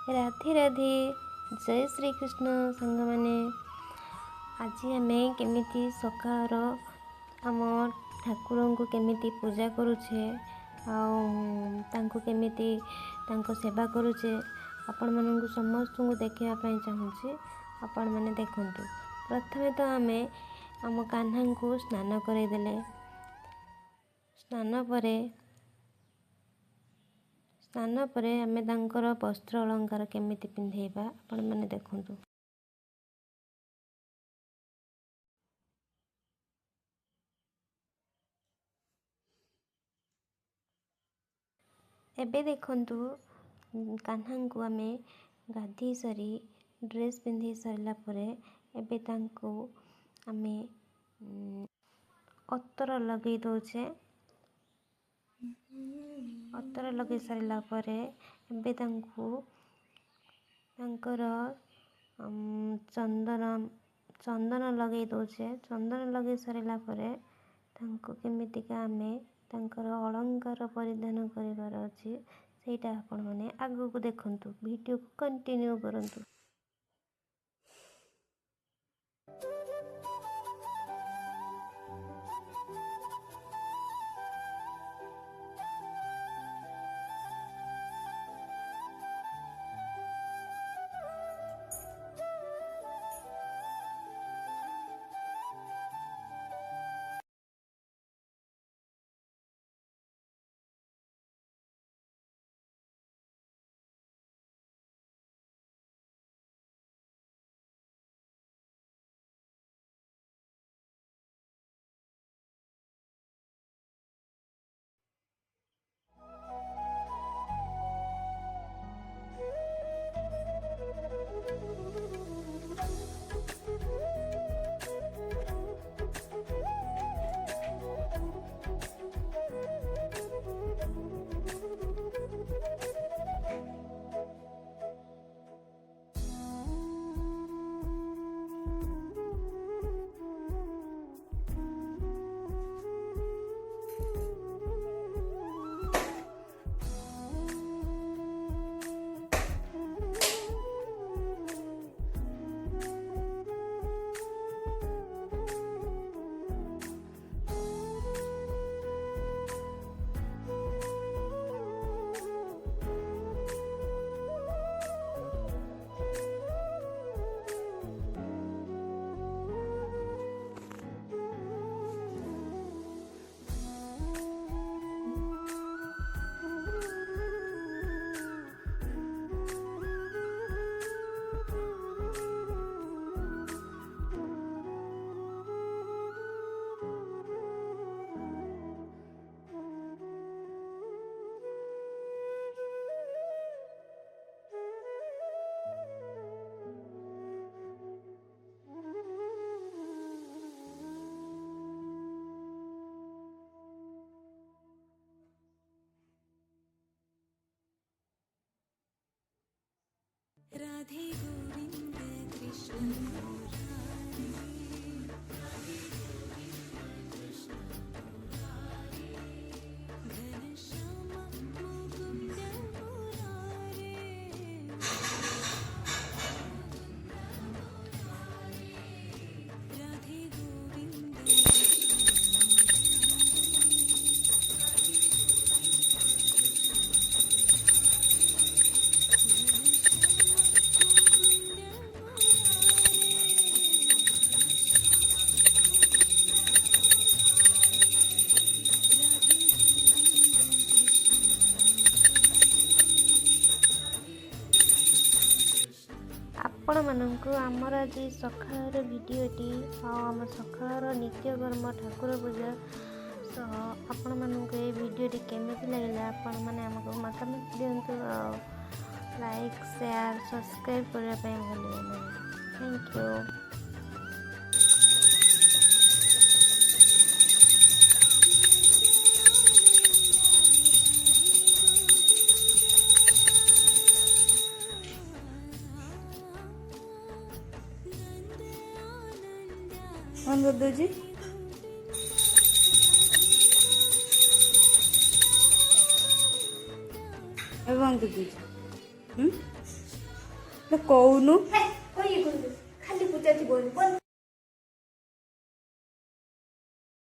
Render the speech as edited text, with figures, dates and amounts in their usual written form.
राधे राधे जय श्री कृष्ण सांग मैंने आज आम केमी सकाळ आम ठाकुर को केमी पूजा करुचे केमी सेवा करुचे आपण मानू समस्त को देखापी चाहूँगी। आपण मैंने देखु प्रथमे तो आम आम कान्हा को स्नान करदेले स्नान पर आम तांकर वस्त्र अलंकार केमिति पिंधेबा आपण मैंने देखंतु। एबे देखंतु कान्हा को आम गाधी सारी ड्रेस पिंधि सारला परे एबे तांको आम अतर लगे दौचे। अतर लगे सारला परे एबे तांको तांकर चंदन लगे दौचे। चंदन लगे सारला परे तांको केमितिका आम तांकर अलंकार परिधान करिवार अछि सेटा आपण माने आगु को देखंतु। वीडियो को कंटिन्यू करंतु। राधे गोविंद कृष्ण आपण मानक आमर आज सकाळ भिडटी आम सकाळ नित्यकर्म ठाकुर पूजा सह आपण मानक ये भिडटी केमिति लगे आपण मैंने आमको मतामत दिंतु। लाइक शेयर सब्सक्राइब करने भूलिए नहीं। Thank you. कौन कर दो जी बंद कर दीजिए। କହୁନୁ